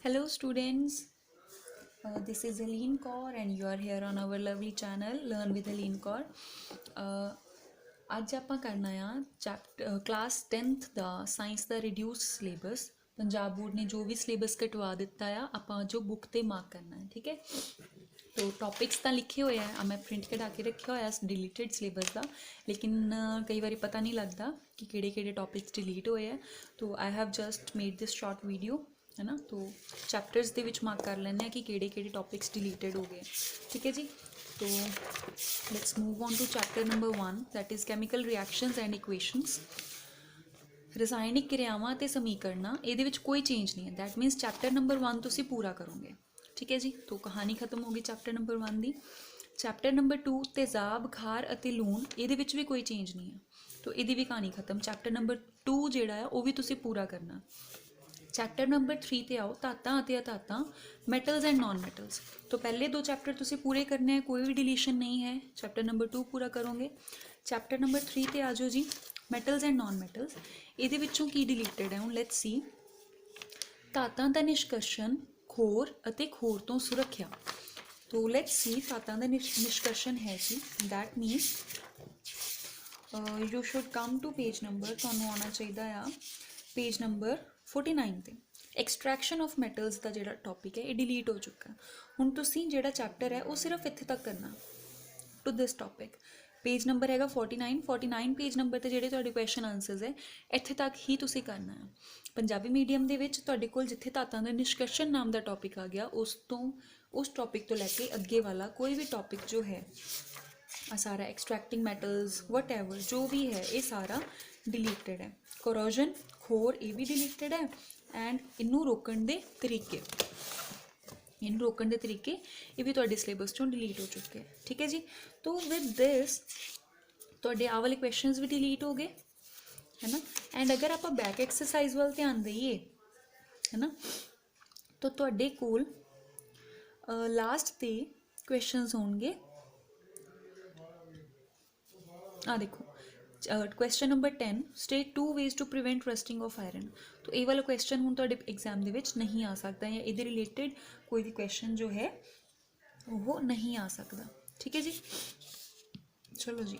Hello students, this is Helene Kaur and you are here on our lovely channel Learn with Helene Kaur. ਅੱਜ ਆਪਾਂ ਕਰਨਾ ਆ class 10th ਦਾ science ਦਾ ਰਿਡਿਊਸਡ syllabus. Punjab board ਨੇ ਜੋ ਵੀ syllabus ਕਟਵਾ ਦਿੱਤਾ ਆ ਆਪਾਂ ਜੋ ਬੁੱਕ ਤੇ ਮਾਰਕ ਕਰਨਾ ਹੈ, ਠੀਕ ਹੈ। तो टॉपिक्स तो लिखे हुए हैं, मैं प्रिंट करा के रखे हुआ डिलीटेड सिलेबस का, लेकिन कई बार पता नहीं लगता कि किहड़े टॉपिक्स डिलीट हुए हैं। तो I have just made this short video, है ना। तो चैप्टर्स दे विच मार्क कर लेने कि किहड़े टॉपिक्स डिलीटेड हो गए, ठीक है जी। तो let's move on to chapter number 1, that is chemical reactions and equations. रसायनिक क्रियावां ते समीकरणा, ये कोई चेंज नहीं है। दैट मीनस चैप्टर नंबर 1 तुसीं पूरा करोगे, ठीक है जी। तो कहानी खत्म होगी चैप्टर नंबर 1 की। चैप्टर नंबर 2 तेजाब, खार अते लूण, ये भी कोई चेंज नहीं है, तो ये भी कहानी खत्म। चैप्टर नंबर 2 जोड़ा है वह भी तुसीं पूरा करना। चैप्टर नंबर 3 ते आओ, धातां अते अधातां, मैटल्स एंड नॉन मैटल्स। तो पहले 2 चैप्टर तुसीं पूरे करने हैं, कोई भी डिलीशन नहीं है। चैप्टर नंबर 2 पूरा करोगे। चैप्टर नंबर 3 ते आ जाओ जी, मैटल्स एंड नॉन मैटल्स। ये विचों की डिलीटेड है, हुण लैट्स सी। धातां दा निष्कर्षण, खोर अते खोर तो सुरक्षा। तो लेट्स सी धातां दा निष्कर्षण है जी, that means you should come to page number, तुहानूं आना चाहिए आ पेज नंबर 49 ते। एक्सट्रैक्शन ऑफ मैटल्स का जिहड़ा टॉपिक है ये डिलीट हो चुका है। हुण तुसीं जिहड़ा चैप्टर है वो सिर्फ इत्थे तक करना to this topic. Page number हैगा 49 पेज नंबर ते जिहड़े तुहाडे क्वेश्चन आंसर्स है इत्थे तक ही तुसीं करना है। पंजाबी मीडियम दे विच तुहाडे कोल जिथे धातां दा निष्कर्षण नाम का टॉपिक आ गया, उस टॉपिक तो लैके अगे वाला कोई भी टॉपिक जो है सारा एक्सट्रैक्टिंग मैटल्स वट एवर जो भी है ये सारा डिलीटेड है। कोरोजन, खोर, ये भी डिलीटेड है। एंड इनू रोकण दे तरीके, इन रोकण के तरीके ये भी तुहाडे सिलेबस चों डिलीट हो चुके हैं, ठीक है जी। तो विद दिस तुहाडे आ वाले क्वेश्चंस भी डिलीट हो गए, है ना। एंड अगर आप बैक एक्सरसाइज वाल ध्यान दईए, है ना, तो तुहाडे कोल लास्ट ते क्वेश्चंस होणगे। आ देखो question number 10, state 2 ways to prevent rusting of iron. तो ये वाला क्वेश्चन हुण तुहाडे एग्जाम दे विच नहीं आ सकता, या इहदे रिलेटेड कोई भी क्वेश्चन जो है वो नहीं आ सकता, ठीक है जी। चलो जी,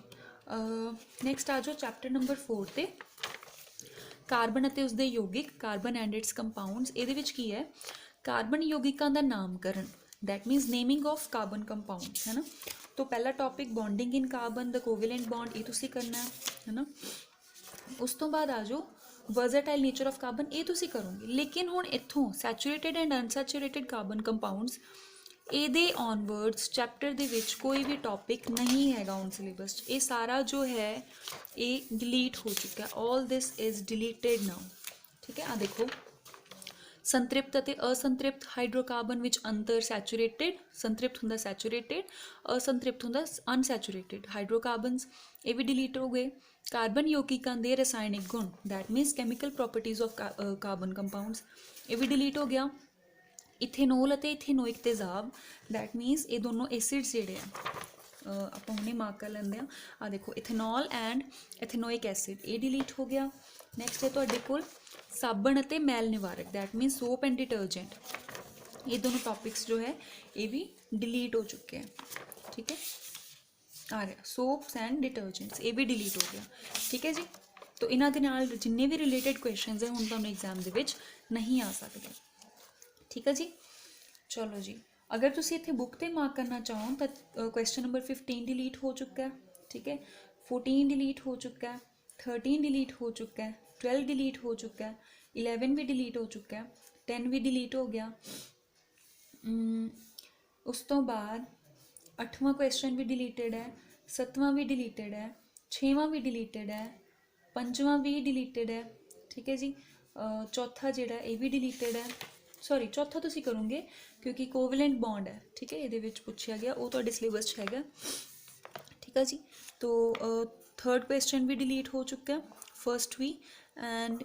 नैक्सट आ जाओ चैप्टर नंबर 4 ते, कार्बन अते उसदे यौगिक, कार्बन एंड इट्स कंपाउंड्स। ये विच की है, कार्बन यौगिकां दा नामकरण, that मीनस naming of carbon compounds, है ना। तो पहला topic bonding in carbon, the covalent bond, ये तुसीं करना है ना। उस तो बाद आ जाओ वर्सेटाइल नेचर ऑफ कार्बन, ये तुसीं करोगे। लेकिन हुण इत्थों saturated and unsaturated carbon compounds ये ऑनवर्ड्स चैप्टर दे विच कोई भी टॉपिक नहीं हैगा ऑन सिलेबस। ये सारा जो है ये डिलीट हो चुका है, all this is deleted now, ठीक है। आ देखो, संतृप्त अते असंतृप्त हाइड्रोकार्बन विच अंतर, सैचुरेटेड संतृप्त हुंदा सैचुरेटेड, असंतृप्त हुंदा अनसैचुरेटेड हाइड्रोकार्बनस, ये भी डिलीट हो गए। कार्बन यौगिकां दे रसायनिक गुण, that मीनस chemical properties of carbon compounds, ये भी डिलीट हो गया। इथेनॉल अते इथेनोइक तेजाब, दैट मीनस ये दोनों एसिड्स जिहड़े आ आपां हुणे मार्क कर लैंदे आ। आ देखो इथेनॉल एंड इथेनोइक एसिड, ये डिलीट हो गया। नैक्सट है तुहाडे कोल साबण अते मैल निवारक, दैट मीनस सोप एंड डिटर्जेंट, ये दोनों टॉपिक्स जो है ये भी डिलीट हो चुके हैं, ठीक है। आ रहा सोप्स एंड डिटर्जेंट्स, ये भी डिलीट हो गया, ठीक है जी। तो इन्हां दे नाल जिन्ने भी रिलेटेड क्वेश्चन है हुण तुहानूं एग्जाम दे विच नहीं आ सकते, ठीक है जी। चलो जी, अगर तुसी इत्थे बुक ते मार्क करना चाहो तो क्वेश्चन नंबर 15 डिलीट हो चुका है, ठीक है। 14 डिलीट हो चुका है, 13 डिलीट हो चुका है, 12 डिलीट हो चुका है, 11 भी डिलीट हो चुका है, 10 भी डिलीट हो गया। उस तो बाद 8वां क्वेश्चन भी डिलीटेड है, 7वां भी डिलीटेड है, 6वां भी डिलीटेड है, 5वां भी डिलीटेड है, ठीक है जी। चौथा जिहड़ा ये भी डिलीटेड है, सॉरी चौथा तुसीं करोगे क्योंकि कोवेलेंट बॉन्ड है, ठीक है। ये पूछा गया वो तो सिलेबस हैगा, ठीक है जी। तो थर्ड क्वेश्चन भी डिलीट हो चुका है, फर्स्ट भी एंड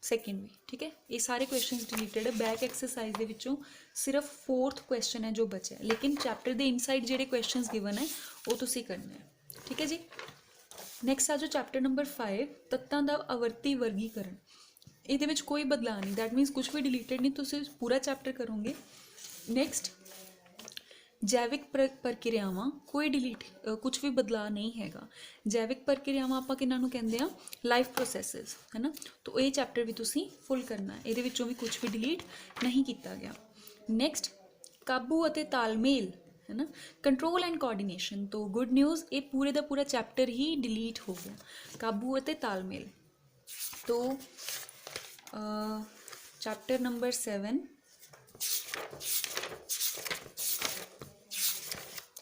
सैकेंड भी, ठीक है। ये सारे क्वेश्चन डिलीटेड है। बैक एक्सरसाइज के विचों सिर्फ 4th क्वेश्चन है जो बचा है, लेकिन चैप्टर के इनसाइड जिहड़े क्वेश्चन गिवन है वो तुसीं करने हैं, ठीक है जी। नैक्सट आ जाओ चैप्टर नंबर 5, तत्तां दा आवर्ती वर्गीकरण। ਇਹਦੇ ਵਿੱਚ ਕੋਈ ਬਦਲਾਅ ਨਹੀਂ, दैट मीन्स कुछ भी डिलीटेड नहीं, ਤੁਸੀਂ पूरा चैप्टर करोगे। नैक्सट जैविक प्रक्रियावां कोई डिलीट कुछ भी बदलाव नहीं हैगा। जैविक प्रक्रियावां आपां किन्हां नूं कहंदे आ लाइफ प्रोसैसिस है ना। तो ये चैप्टर भी तुसीं फुल करना है, ये भी कुछ भी डिलीट नहीं किया गया। नैक्सट काबू अते तालमेल है ना, कंट्रोल एंड कोऑर्डिनेशन। तो गुड न्यूज़, ये पूरे का पूरा चैप्टर ही डिलीट हो गया, काबू अते तालमेल। तो चैप्टर नंबर 7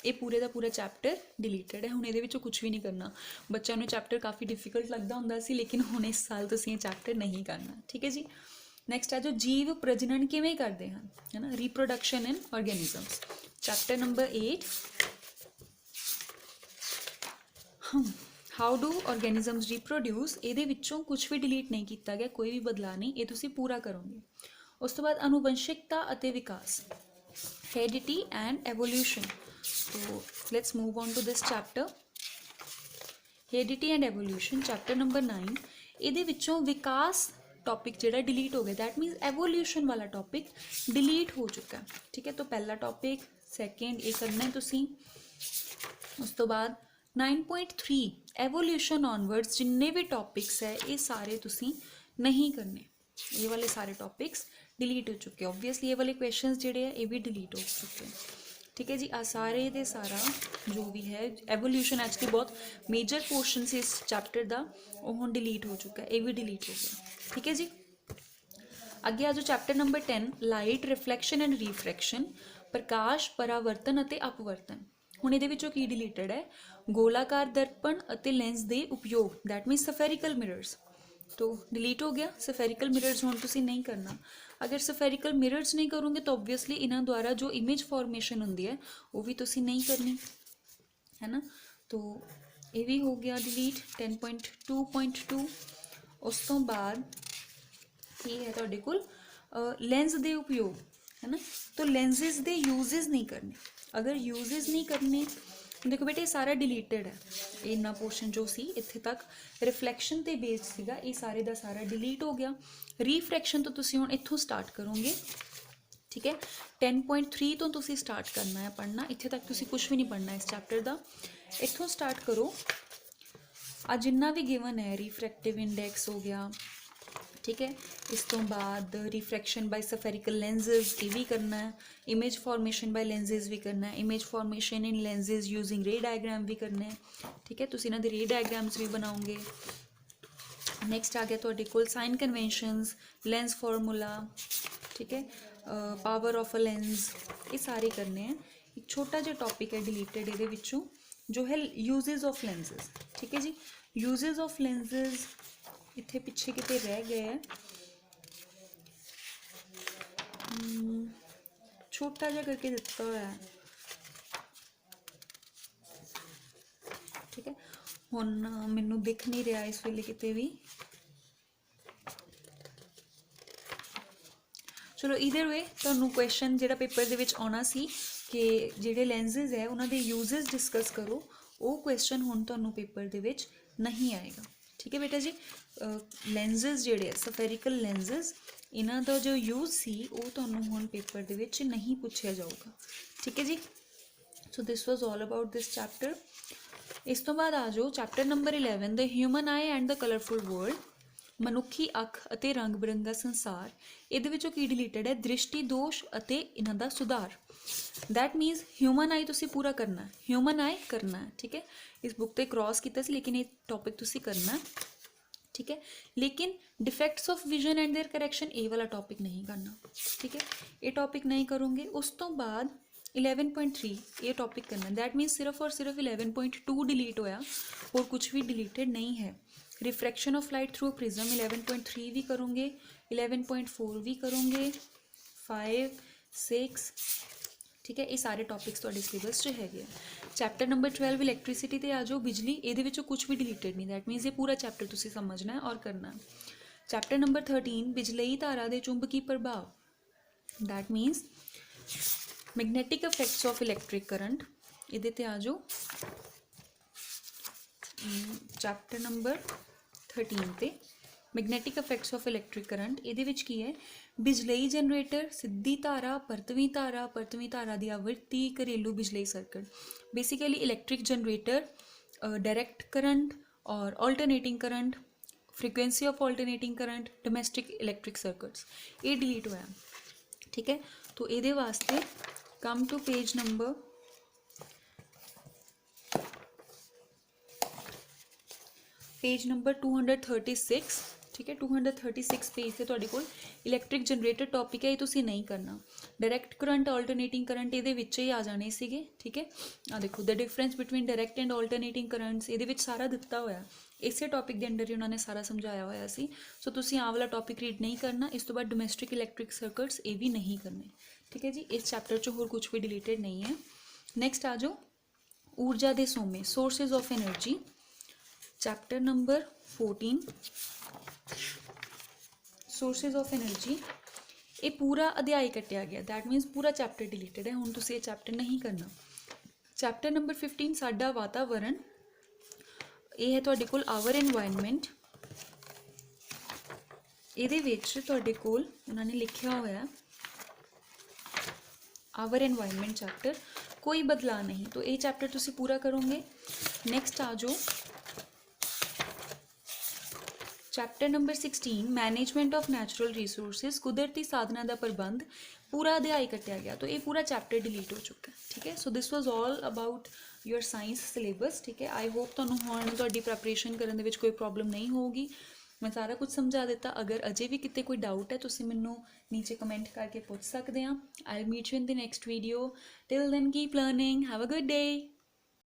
ये पूरे का पूरा चैप्टर डिलीटेड है। हुण ये कुछ भी नहीं करना। बच्चों को चैप्टर काफ़ी डिफिकल्ट लगता होंदा सी, लेकिन हुण इस साल तुसीं ये चैप्टर नहीं करना, ठीक है जी। नैक्सट आ जो जीव प्रजनन किवें करते हैं है ना, reproduction in organisms. Chapter number 8 how do organisms reproduce. ये कुछ भी डिलीट नहीं किया गया, कोई भी बदलाव नहीं, ये तुसीं पूरा करोगे। उस तो बाद अनुवंशिकता अते विकास, हेरिडिटी एंड एवोल्यूशन। तो let's move on to this chapter, heredity and evolution. Chapter number 9 ये विकास टॉपिक जोड़ा डिलीट हो गया, दैट मीनस एवोल्यूशन वाला टॉपिक डिलीट हो चुका है, ठीक है। तो पहला टॉपिक सैकेंड ये करना है तुसीं। उस तो बाद 9.3 एवोल्यूशन ऑनवर्ड्स जिन्ने भी टॉपिक्स है ये सारे तुसीं नहीं करने, ये वाले सारे टॉपिक्स डिलीट हो चुके हैं। ओबवियसली ये वाले क्वेश्चंस जिहड़े है ये भी डिलीट हो चुके हैं, ठीक है जी। आ सारे दे सारा जो भी है एवोल्यूशन एक्चुअली बहुत मेजर पोर्शन से इस चैप्टर का वो हुण डिलीट हो चुका है, ये भी डिलीट हो गया, ठीक है जी। अगे आ जो chapter number 10 light reflection and refraction, प्रकाश परावर्तन अते अपवर्तन। हुण इहदे विचों की डिलीटेड है, गोलाकार दर्पण अते लेंस दे उपयोग, दैट मीनस सफेरिकल मिरर्स। तो डिलीट हो गया, सफेरिकल मिरर्स हुण तुसीं नहीं करना। अगर सफेरिकल मिरर्स नहीं करोगे तो ऑब्वियसली इन्हां द्वारा जो इमेज फॉर्मेशन होंदी है वो भी तुसीं नहीं करनी है ना। तो ये भी हो गया डिलीट 10.2.2। उस तो बाद ये है तुहाडे कोल लेंस दे उपयोग है ना। तो लेंसेज दे यूजेस नहीं करने। अगर यूजेस नहीं करने, देखो बेटे ये सारा डिलीटेड है, इन्ना पोर्शन जो सी इत्थे तक रिफ्लैक्शन ते बेस्ड सीगा, ये सारे दा सारा डिलीट हो गया। रिफ्रैक्शन तो तुसीं हुण इत्थों स्टार्ट करोगे, ठीक है। 10.3 तो तुसीं स्टार्ट करना है पढ़ना, इत्थे तक तुसीं कुछ भी नहीं पढ़ना इस चैप्टर का। इत्थों स्टार्ट करो, आ जिन्ना भी गिवन है रिफ्रैक्टिव इंडेक्स हो गया, ठीक है। इस तो बाद रिफ्रैक्शन बाय सफेरिकल लेंसेज ये भी करना है, इमेज फॉर्मेशन बाय लेंसेज भी करना है, इमेज फॉर्मेशन इन लेंसेज यूजिंग रे डायग्राम भी करना है, ठीक है। तुसीं इन्हां दे रे डायग्राम्स भी बनाओगे। नैक्सट आ गया तुहाडे कोल साइन कन्वेंशनस, लेंस फॉर्मूला, ठीक है, पावर ऑफ अ लेंस, ये सारे करने हैं। एक छोटा जिहा टॉपिक है डिलीटेड ये विचों जो है यूजेस ऑफ लेंसेज, ठीक है जी। यूजेस ऑफ लेंसेज इत्थे पिछे किते रह गए है, छोटा जिहा करके दिता हुआ है, ठीक है। हुण मैनू दिख नहीं रहा इस वेले किते भी, चलो इधर वे तुहानू क्वेश्चन जिहड़ा पेपर दे विच आउणा सी कि जिहड़े लेंसेज है उन्हां दे यूजेस डिस्कस करो, वो क्वेश्चन हुण तुहानू पेपर दे विच नहीं आएगा, ठीक है बेटा जी। लेंसेज जिहड़े सफेरिकल लेंसेज इन्हां दा जो यूज सी वो तुहानू हुण पेपर दे विच नहीं पूछा जाऊगा, ठीक है जी। So this was all about this chapter. इस तो बाद आ जाओ chapter number 11 the human eye and the colourful world, मनुखी अख अते रंग बिरंगा संसार। इहदे विचों की डिलीटेड है दृष्टि दोष अते इन्हां दा सुधार, दैट मीनस ह्यूमन आई तुसीं पूरा करना है, ह्यूमन आई करना है, ठीक है। इस बुक ते क्रॉस किया सी लेकिन ये टॉपिक तुसीं करना है, ठीक है। लेकिन defects of vision and their correction ये वाला टॉपिक नहीं करना, ठीक है, ये टॉपिक नहीं करोगे। उस तो बाद 11.3 ये टॉपिक करना, दैट मीनस सिर्फ और सिर्फ 11.2 डिलीट होया और कुछ भी डिलीटेड नहीं है। Refraction of light through prism 11.3 भी करोगे, 11.4 भी करोगे, 5, 6, ठीक है। ये सारे टॉपिक्स तुहाडे सिलेबस च हैगे। चैप्टर नंबर 12 इलैक्ट्रिसिटी ते आ जाओ बिजली, ये कुछ भी डिलीटेड नहीं, दैट मीनस ये पूरा चैप्टर तुसीं समझना है और करना है। चैप्टर नंबर 13 बिजलई धारा दे चुंबकी प्रभाव, that मीनस magnetic effects of electric current, ये ते आ जाओ। चैप्टर नंबर 13 ते magnetic effects of electric current. ਇਹਦੇ ਵਿੱਚ ਕੀ ਹੈ, ਬਿਜਲਈ ਜਨਰੇਟਰ, ਸਿੱਧੀ ਧਾਰਾ, ਪਰਤਵੀਂ ਧਾਰਾ ਦੀ ਆਵਰਤੀ, ਘਰੇਲੂ ਬਿਜਲਈ circuit. Basically electric generator, direct current और alternating current, frequency of alternating current, domestic electric circuits, ये डिलीट होया। ठीक है, तो ये वास्ते कम टू पेज नंबर 236। ठीक है, 236 पेज से तुहाडे कोल इलैक्ट्रिक जनरेटर टॉपिक है, ये तुसीं नहीं करना। डायरैक्ट करंट, ऑल्टरनेटिंग करंट ये विच ही आ जाने सीगे। ठीक है, आ देखो the difference between direct and alternating currents, ये विच सारा दिता होया, इसे टॉपिक के अंडर ही उन्होंने सारा समझाया होया सी। सो तुसीं आ वाला टॉपिक रीड नहीं करना। इस तो बाद डोमेस्टिक इलैक्ट्रिक सर्किट्स ये भी नहीं करने। ठीक है जी, इस चैप्टर च होर कुछ भी डिलीटेड नहीं है। नैक्सट आ जाओ, ऊर्जा के सोमे, sources of energy, chapter number 14, sources of energy. ये पूरा अध्याय कटिया गया, दैट मीनस पूरा चैप्टर डिलीटेड है। हुण तुसीं ये चैप्टर नहीं करना। चैप्टर नंबर 15 साडा वातावरण, ये है तुहाडे कोल आवर एनवायरनमेंट। इहदे विच तुहाडे कोल उन्होंने लिखिया होया आवर एनवायरनमेंट चैप्टर, कोई बदलाव नहीं। तो ये चैप्टर तुसीं पूरा करोगे। नैक्सट आ जाओ, chapter number 16 management of natural resources, कुदरती साधना का प्रबंध। पूरा अध्याय कटिया गया, तो ये पूरा चैप्टर डिलीट हो चुका है। ठीक है, सो this was all about your science syllabus. ठीक है, आई होप तुहानूं हुण तुहाडी प्रैपरेशन करने दे विच कोई प्रॉब्लम नहीं होगी। मैं सारा कुछ समझा दिता। अगर अजे भी किते कोई डाउट है तुसीं मैनूं नीचे कमेंट करके पूछ सकते हैं। I will meet you in the next video. Till then keep learning, have a good day.